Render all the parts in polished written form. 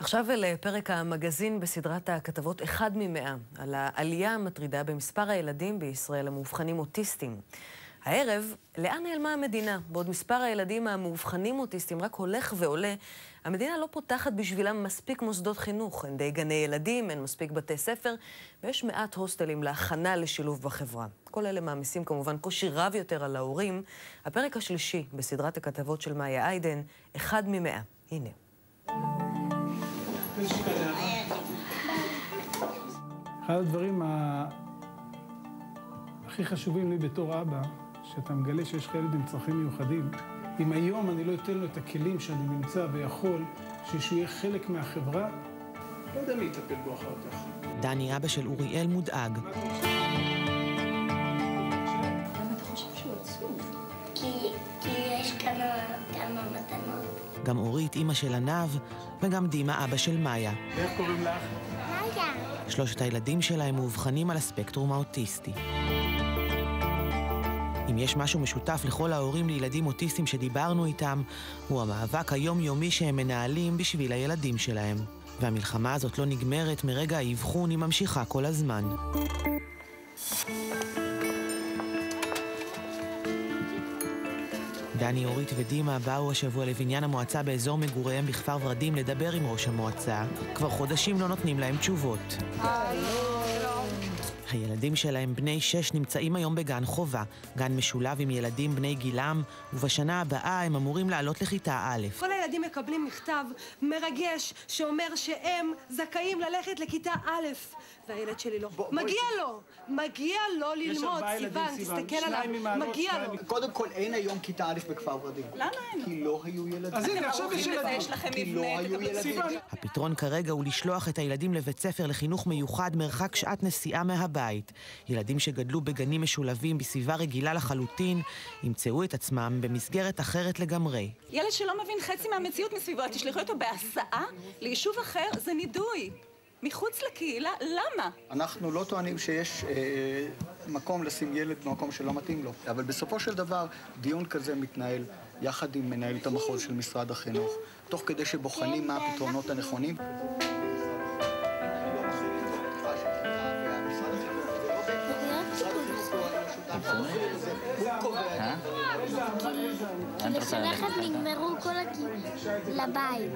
עכשיו לפרק המגזין בסדרת הכתבות אחד מ-100, על העלייה המטרידה במספר הילדים בישראל המאובחנים אוטיסטים. הערב, לאן נעלמה המדינה? בעוד מספר הילדים המאובחנים אוטיסטים רק הולך ועולה, המדינה לא פותחת בשבילם מספיק מוסדות חינוך, אין די גני ילדים, אין מספיק בתי ספר, ויש מעט הוסטלים להכנה לשילוב בחברה. כל אלה מעמיסים כמובן קושי רב יותר על ההורים. הפרק השלישי בסדרת הכתבות של מאיה איידן, אחד מ-100. הנה. אחד הדברים הכי חשובים לי בתור אבא, שאתה מגלה שיש לך ילד עם צרכים מיוחדים. אם היום אני לא אתן לו את הכלים שאני נמצא ויכול, שהוא יהיה חלק מהחברה, לא יודע מי יטפל בו אחר כך. דני, אבא של אוריאל, מודאג. למה אתה חושב שהוא עצוב? כי יש כמה מתנות. גם אורית, אמא של ענב, וגם דימה, אבא של מאיה. איך קוראים לך? מאיה. שלושת הילדים שלהם מאובחנים על הספקטרום האוטיסטי. אם יש משהו משותף לכל ההורים לילדים אוטיסטים שדיברנו איתם, הוא המאבק היומיומי שהם מנהלים בשביל הילדים שלהם. והמלחמה הזאת לא נגמרת מרגע האבחון, היא ממשיכה כל הזמן. דני, אורית ודימה באו השבוע לבניין המועצה באזור מגוריהם בכפר ורדים לדבר עם ראש המועצה. כבר חודשים לא נותנים להם תשובות. הילדים שלהם בני 6 נמצאים היום בגן חובה, גן משולב עם ילדים בני גילם, ובשנה הבאה הם אמורים לעלות לכיתה א'. כל הילדים מקבלים מכתב מרגש שאומר שהם זכאים ללכת לכיתה א', והילד שלי לא. מגיע לו ללמוד, סיוון, תסתכל עליו, מגיע לו. קודם כל אין היום כיתה א' בכפר ורדים. למה אין? כי לא היו ילדים. אז הנה, עכשיו יש ילדים. יש לכם כי לא היו ילדים. הפתרון כרגע הוא לשלוח את הילדים לבית ספר לחינוך מיוחד מרחק שעת נסיעה מהבית. ילדים שגדלו בגנים משולבים בסביבה רגילה לחלוטין, ימצאו את עצמם במסגרת אחרת לגמרי. ילד שלא מבין חצי מהמציאות מסביבו, תשלחו אותו בהסעה ליישוב אחר, זה נידוי. מחוץ לקהילה, למה? אנחנו לא טוענים שיש מקום לשים ילד במקום שלא מתאים לו. אבל בסופו של דבר, דיון כזה מתנהל יחד עם מנהלת המחוז של משרד החינוך, תוך כדי שבוחנים מה הפתרונות הנכונים. לשלכת נגמרו כל לבית.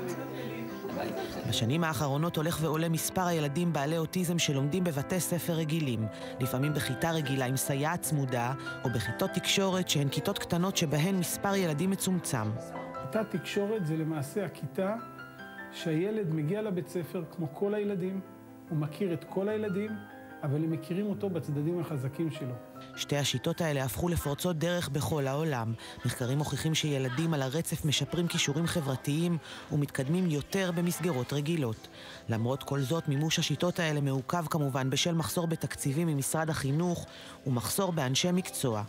בשנים האחרונות הולך ועולה מספר הילדים בעלי אוטיזם שלומדים בבתי ספר רגילים, לפעמים בכיתה רגילה עם סייעת צמודה, או בכיתות תקשורת שהן כיתות קטנות שבהן מספר ילדים מצומצם. כיתת תקשורת זה למעשה הכיתה שהילד מגיע לבית ספר כמו כל הילדים, הוא מכיר את כל הילדים, אבל הם מכירים אותו בצדדים החזקים שלו. שתי השיטות האלה הפכו לפורצות דרך בכל העולם. מחקרים מוכיחים שילדים על הרצף משפרים כישורים חברתיים ומתקדמים יותר במסגרות רגילות. למרות כל זאת, מימוש השיטות האלה מעוכב כמובן בשל מחסור בתקציבים ממשרד החינוך ומחסור באנשי מקצוע.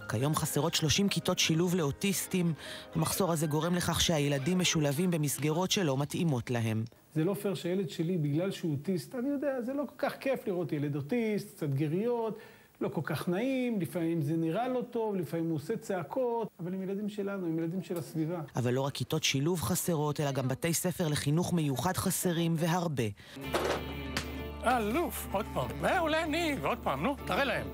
כיום חסרות 30 כיתות שילוב לאוטיסטים. המחסור הזה גורם לכך שהילדים משולבים במסגרות שלא מתאימות להם. זה לא פייר שילד שלי, בגלל שהוא אוטיסט, אני יודע, זה לא כל כך כיף לראות ילד אוטיסט, קצת גריות, לא כל כך נעים, לפעמים זה נראה לא טוב, לפעמים הוא עושה צעקות, אבל הם ילדים שלנו, הם ילדים של הסביבה. אבל לא רק כיתות שילוב חסרות, אלא גם בתי ספר לחינוך מיוחד חסרים והרבה. אלוף, עוד פעם, מעולה ניב, ועוד פעם, נו, תראה להם.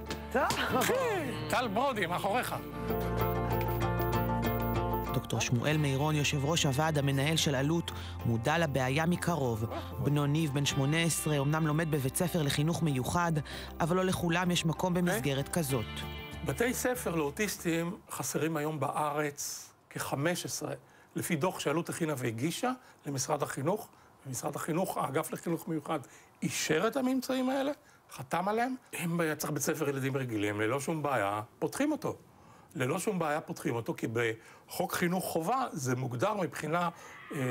טל ברודי, מאחוריך. דוקטור שמואל מירון, יושב ראש הוועד המנהל של אלו"ט, מודע לבעיה מקרוב. בנו ניב, בן 18, אמנם לומד בבית ספר לחינוך מיוחד, אבל לא לכולם יש מקום במסגרת כזאת. בתי ספר לאוטיסטים חסרים היום בארץ כ-15, לפי דוח שאלו"ט הכינה והגישה למשרד החינוך. ומשרד החינוך, האגף לחינוך מיוחד, אישר את הממצאים האלה, חתם עליהם. אם צריך בית ספר ילדים רגילים, ללא שום בעיה, פותחים אותו. ללא שום בעיה פותחים אותו, כי בחוק חינוך חובה זה מוגדר מבחינה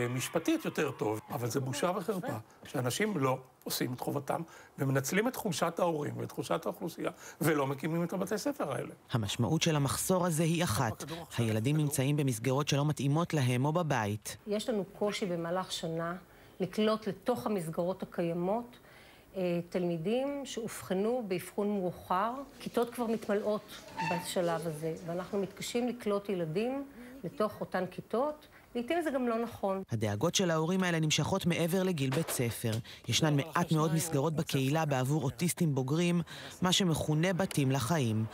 משפטית יותר טוב. אבל זה בושה וחרפה, שאנשים לא עושים את חובתם, ומנצלים את חולשת ההורים ואת חולשת האוכלוסייה, ולא מקימים את הבתי ספר האלה. המשמעות של המחסור הזה היא אחת. הילדים נמצאים במסגרות שלא מתאימות להם או בבית. יש לנו קושי במהלך שנה לקלוט לתוך המסגרות הקיימות תלמידים שהובחנו באבחון מאוחר. כיתות כבר מתמלאות בשלב הזה, ואנחנו מתקשים לקלוט ילדים לתוך אותן כיתות, לעתים זה גם לא נכון. הדאגות של ההורים האלה נמשכות מעבר לגיל בית ספר. ישנן מעט מאוד מסגרות בקהילה בעבור אוטיסטים בוגרים, מה שמכונה בתים לחיים.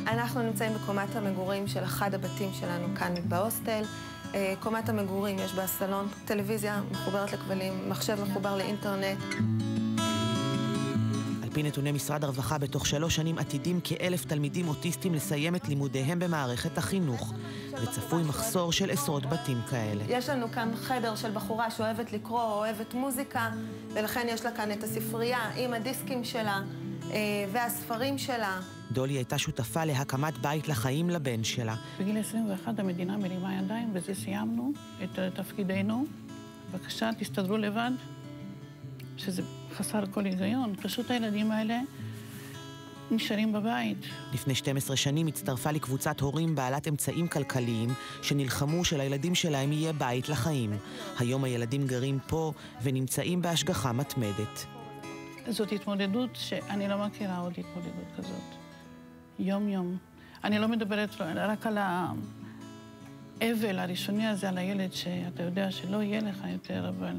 אנחנו נמצאים בקומת המגורים של אחד הבתים שלנו כאן בהוסטל. קומת המגורים יש בה סלון, טלוויזיה מחוברת לכבלים, מחשב מחובר לאינטרנט. על פי נתוני משרד הרווחה, בתוך 3 שנים עתידים כ1,000 תלמידים אוטיסטים לסיים את לימודיהם במערכת החינוך, וצפוי מחסור של עשרות בתים כאלה. יש לנו כאן חדר של בחורה שאוהבת לקרוא, אוהבת מוזיקה, ולכן יש לה כאן את הספרייה עם הדיסקים שלה והספרים שלה. דולי הייתה שותפה להקמת בית לחיים לבן שלה. בגיל 21 המדינה מרימה ידיים, וזה סיימנו את תפקידנו. בבקשה, תסתדרו לבד, שזה חסר כל היגיון. פשוט הילדים האלה נשארים בבית. לפני 12 שנים הצטרפה לקבוצת הורים בעלת אמצעים כלכליים שנלחמו שלילדים שלהם יהיה בית לחיים. היום הילדים גרים פה ונמצאים בהשגחה מתמדת. זאת התמודדות שאני לא מכירה עוד התמודדות כזאת. יום-יום. אני לא מדברת רק על האבל הראשוני הזה, על הילד שאתה יודע שלא יהיה לך יותר, אבל...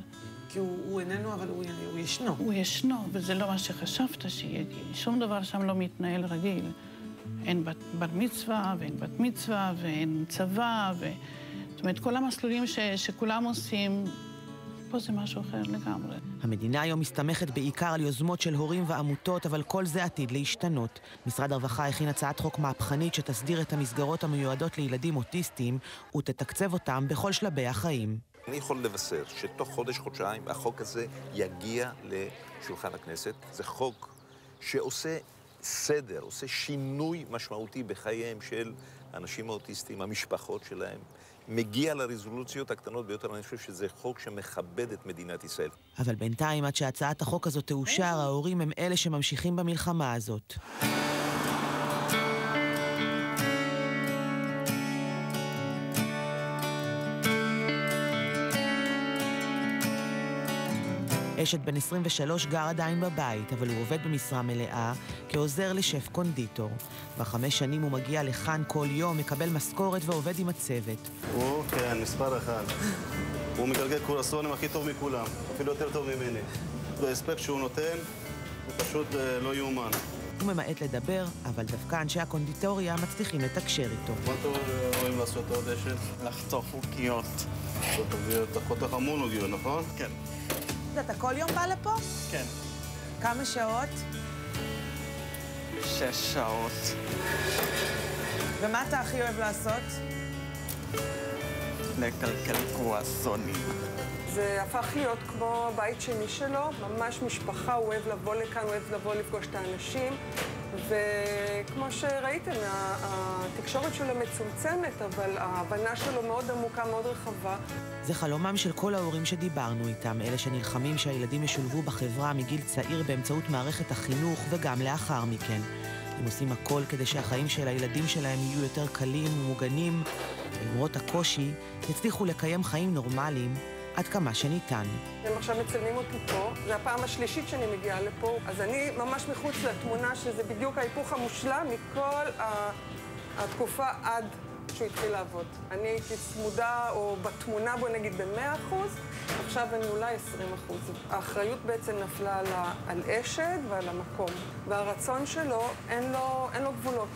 כי הוא איננו, אבל הוא ישנו. הוא ישנו, וזה לא מה שחשבת שיהיה. שום דבר שם לא מתנהל רגיל. אין בר מצווה, ואין בת מצווה, ואין צבא, זאת אומרת, כל המסלולים שכולם עושים, פה זה משהו אחר לגמרי. המדינה היום מסתמכת בעיקר על יוזמות של הורים ועמותות, אבל כל זה עתיד להשתנות. משרד הרווחה הכין הצעת חוק מהפכנית שתסדיר את המסגרות המיועדות לילדים אוטיסטים ותתקצב אותם בכל שלבי החיים. אני יכול לבשר שתוך חודש-חודשיים החוק הזה יגיע לשולחן הכנסת. זה חוק שעושה סדר, עושה שינוי משמעותי בחייהם של אנשים האוטיסטים, המשפחות שלהם. מגיע לרזולוציות הקטנות ביותר, אני חושב שזה חוק שמכבד את מדינת ישראל. אבל בינתיים, עד שהצעת החוק הזאת תאושר, ההורים הם אלה שממשיכים במלחמה הזאת. אשת בן 23 גר עדיין בבית, אבל הוא עובד במשרה מלאה כעוזר לשף קונדיטור. כבר 5 שנים הוא מגיע לכאן כל יום, מקבל משכורת ועובד עם הצוות. הוא, כן, מספר 1. הוא מגלגל קורסונים הכי טוב מכולם, אפילו יותר טוב ממני. והאספקט שהוא נותן, זה פשוט לא יאומן. הוא ממעט לדבר, אבל דווקא אנשי הקונדיטוריה מצליחים לתקשר איתו. מה אתה רואים לעשות עוד אשת? לחתוך עוגיות. אתה חותך המון עוגיות, נכון? כן. אתה כל יום בא לפה? כן. כמה שעות? 6 שעות. ומה אתה הכי אוהב לעשות? לקלקל קרואסונים. זה הפך להיות כמו הבית שני שלו, ממש משפחה, הוא אוהב לבוא לכאן, הוא אוהב לבוא לפגוש את האנשים, וכמו שראיתם, התקשורת שלו מצומצמת, אבל ההבנה שלו מאוד עמוקה, מאוד רחבה. זה חלומם של כל ההורים שדיברנו איתם, אלה שנלחמים שהילדים ישולבו בחברה מגיל צעיר באמצעות מערכת החינוך וגם לאחר מכן. הם עושים הכל כדי שהחיים של הילדים שלהם יהיו יותר קלים ומוגנים, ולמרות הקושי, יצליחו לקיים חיים נורמליים עד כמה שניתן. הם עכשיו מצלמים אותי פה, זה הפעם השלישית שאני מגיעה לפה, אז אני ממש מחוץ לתמונה שזה בדיוק ההיפוך המושלם מכל התקופה עד שהוא התחיל לעבוד. אני הייתי צמודה או בתמונה, בוא נגיד, ב100%, עכשיו אני אולי 20%. האחריות בעצם נפלה על אשת ועל המקום, והרצון שלו אין לו גבולות.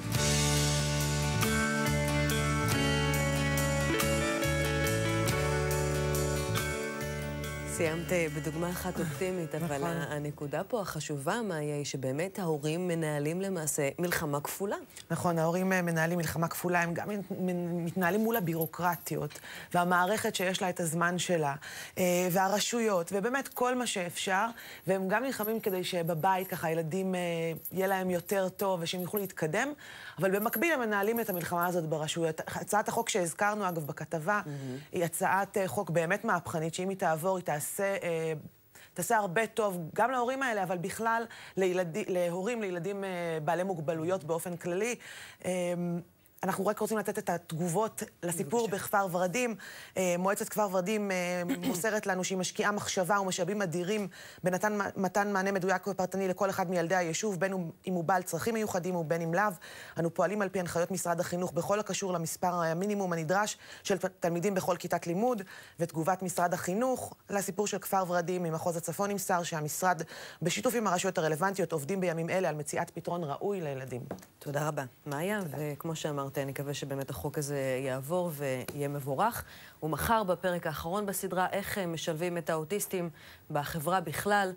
סיימת בדוגמה אחת אופטימית, אבל הנקודה פה החשובה, מאיה, היא שבאמת ההורים מנהלים למעשה מלחמה כפולה. נכון, ההורים מנהלים מלחמה כפולה, הם גם מתנהלים מול הבירוקרטיות, והמערכת שיש לה את הזמן שלה, והרשויות, ובאמת כל מה שאפשר, והם גם נלחמים כדי שבבית ככה הילדים יהיה להם יותר טוב, ושהם יוכלו להתקדם, אבל במקביל הם מנהלים את המלחמה הזאת ברשויות. הצעת החוק שהזכרנו, אגב, בכתבה, היא הצעת חוק באמת מהפכנית, שאם היא תעבור, היא תעשה הרבה טוב גם להורים האלה, אבל בכלל להורים, לילדים בעלי מוגבלויות באופן כללי. אנחנו רק רוצים לתת את התגובות לסיפור בכפר ורדים. מועצת כפר ורדים מוסרת לנו שהיא משקיעה מחשבה ומשאבים אדירים במתן מענה מדויק ופרטני לכל אחד מילדי היישוב, בין אם הוא בעל צרכים מיוחדים ובין אם לאו. אנו פועלים על פי הנחיות משרד החינוך בכל הקשור למספר המינימום הנדרש של תלמידים בכל כיתת לימוד, ותגובת משרד החינוך לסיפור של כפר ורדים ממחוז הצפון נמסר שהמשרד בשיתוף עם הרשויות הרלוונטיות עובדים בימים אלה על מציאת פתרון ראוי לילדים. תודה רבה, מאיה, וכמו שאמרת, אני מקווה שבאמת החוק הזה יעבור ויהיה מבורך. ומחר בפרק האחרון בסדרה, איך משלבים את האוטיסטים בחברה בכלל